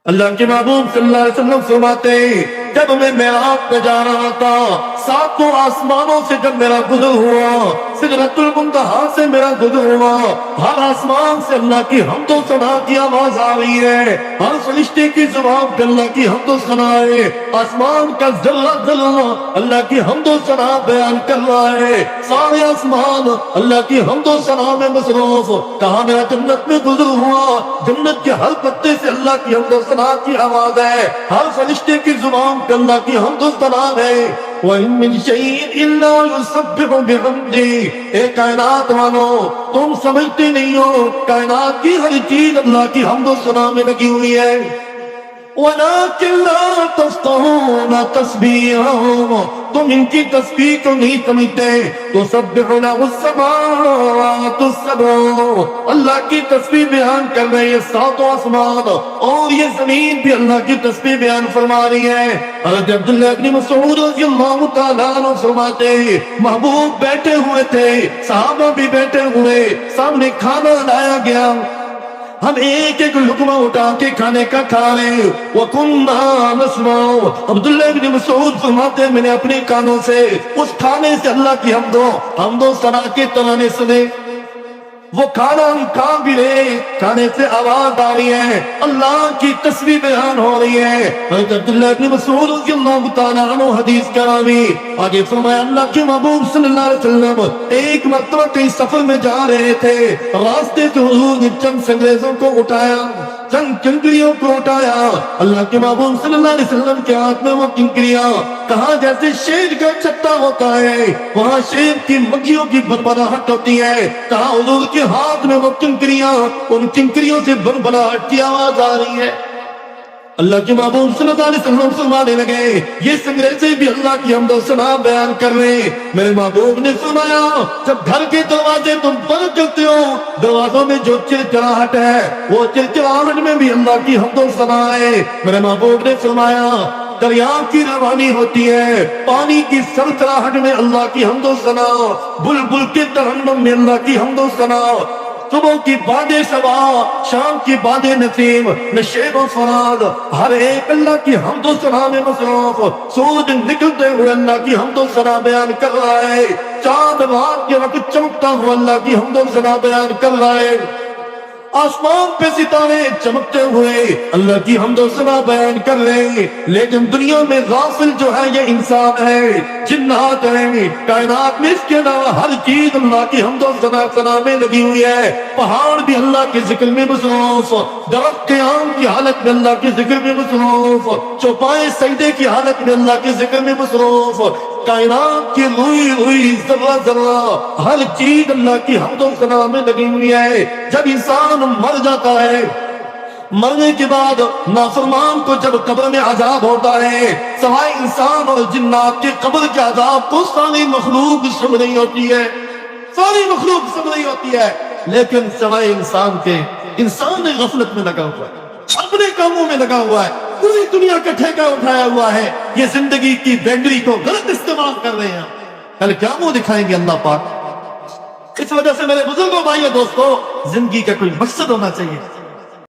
اللہ کے محبوب صلی اللہ علیہ وسلم فرماتے ہیں جب میں معراج پہ جا رہا تھا، ساتوں آسمانوں سے جب میرا گزر ہوا، سدرۃ المنتہا سے میرا گزر ہوا، ہر آسمان سے اللہ کی حمد و ثنا کی آواز آ رہی ہے، ہر فرشتے کی زبان پہ اللہ کی حمد و ثنا ہے، آسمان کا ذرہ ذرہ اللہ کی حمد و ثنا بیان کر رہا ہے، سارے آسمان اللہ کی حمد و ثنا میں مصروف۔ کہاں میرا جنت میں گزر ہوا، جنت کے ہر پتے سے اللہ کی حمد و ثنا کی آواز ہے، ہر فرشتے کی زبان پہ اللہ کی حمد و ثنا ہے۔ وَإِن مِّن شَيْءٍ إِلَّا يُسَبِّحُ بِحَمْدِهِ۔ اے کائنات والو، تم سمجھتے نہیں ہو کائنات کی ہر چیز اللہ کی حمد و ثنا میں لگی ہوئی ہے۔ وَلَٰكِن لَّا تَفْقَهُونَ تَسْبِيحَهُمْ، تم ان کی تسبیح کو نہیں سمجھتے۔ تُسَبِّحُ لَهُ السَّمَاوَاتُ السَّبْعُ، اللہ کی تسبیح بیان کر رہے ہیں ساتوں آسمان، اور یہ زمین بھی اللہ کی تسبیح بیان فرما رہی ہے۔ حضرت عبداللہ بن مسعود رضی اللہ تعالیٰ عنہ فرماتے ہیں محبوب بیٹھے ہوئے تھے، صحابہ بھی بیٹھے ہوئے، سامنے کھانا لایا گیا، ہم ایک ایک لقمہ اٹھا کے کھانے کا کھا رہے، وَكُنَّا نَسْمَعُ۔ عبداللہ بن مسعود فرماتے میں نے اپنے کانوں سے اس کھانے سے اللہ کی حمد و ثنا کے ترانے سنے۔ وہ کھانا ہم کھا بھی رہے، کھانے سے آواز آ رہی ہے، اللہ کی تسبیح بیان ہو رہی ہے۔ حضرت عبداللہ بن مسعود رضی اللہ تعالیٰ عنہ حدیث کرامی آگے فرمایا اللہ کے محبوب صلی اللہ علیہ وسلم ایک مرتبہ کئی سفر میں جا رہے تھے، راستے سے حضور نے چند انگریزوں کو اٹھایا، چند کنکریوں کو اٹھایا، اللہ کے محبوب صلی اللہ علیہ وسلم کے ہاتھ میں وہ کنکریاں کہاں جیسے شیر کا چھتا ہوتا ہے، وہاں شیر کی مکھیوں کی بھنبھناہٹ ہوتی ہے، کہاں حضور کے ہاتھ میں وہ کنکریاں، ان کنکریوں سے بھنبھناہٹ کی آواز آ رہی ہے۔ اللہ کے محبوب صلی اللہ علیہ وسلم فرمانے لگے یہ انگریزی بھی اللہ کی حمد و ثنا بیان کر رہے ہیں۔ میرے محبوب نے فرمایا جب گھر کے دروازے تم بند کرتے ہو، دروازوں میں جو چرچراہٹ ہے وہ چرچراہٹ میں بھی اللہ کی حمد و ثنا ہے۔ میرے محبوب نے فرمایا دریا کی روانی ہوتی ہے، پانی کی سرسراہٹ میں اللہ کی حمد و ثنا، بلبل کے ترنم میں اللہ کی حمد و ثنا، صبح کی باد صبا، شام کی باد نسیم، نشیب و فراد، ہر ایک اللہ کی حمد و ثنا میں مصروف۔ سورج نکلتے ہوئے اللہ کی حمد و ثنا بیان کر رہا ہے، چاند رات کے وقت چمکتا ہوا اللہ کی حمد و ثنا بیان کر رہا ہے، آسمان پہ ستارے چمکتے ہوئے اللہ کی حمد و ثنا بیان کر رہے ہیں۔ لیکن دنیا میں غافل جو ہے یہ انسان ہے، جنات ہیں، کائنات میں اس کے علاوہ ہر چیز اللہ کی حمد و ثنا میں لگی ہوئی ہے۔ پہاڑ بھی اللہ کے ذکر میں مصروف، درخت کے آم کی حالت میں اللہ کے ذکر میں مصروف، چوپائے سجدے کی حالت میں اللہ کے ذکر میں مصروف، کائنات کی روئی روئی ذرہ ذرہ ہر چیز اللہ کی حمد و ثنا میں لگی ہوئی ہے۔ جب انسان مر جاتا ہے، مرنے کے بعد نافرمان کو جب قبر میں عذاب ہوتا ہے، سوائے انسان اور جنات کے قبر کے عذاب کو ساری مخلوق سن رہی ہوتی ہے، ساری مخلوق سن رہی ہوتی ہے، لیکن سوائے انسان کے، انسان غفلت میں لگا ہوا ہے، اپنے کاموں میں لگا ہوا ہے، پوری دنیا کا ٹھیکہ اٹھایا ہوا ہے، یہ زندگی کی بیٹری کو غلط استعمال کر رہے ہیں۔ کل کیا منہ دکھائیں گے اللہ پاک؟ اس وجہ سے میرے بزرگوں بھائیوں دوستوں، زندگی کا کوئی مقصد ہونا چاہیے۔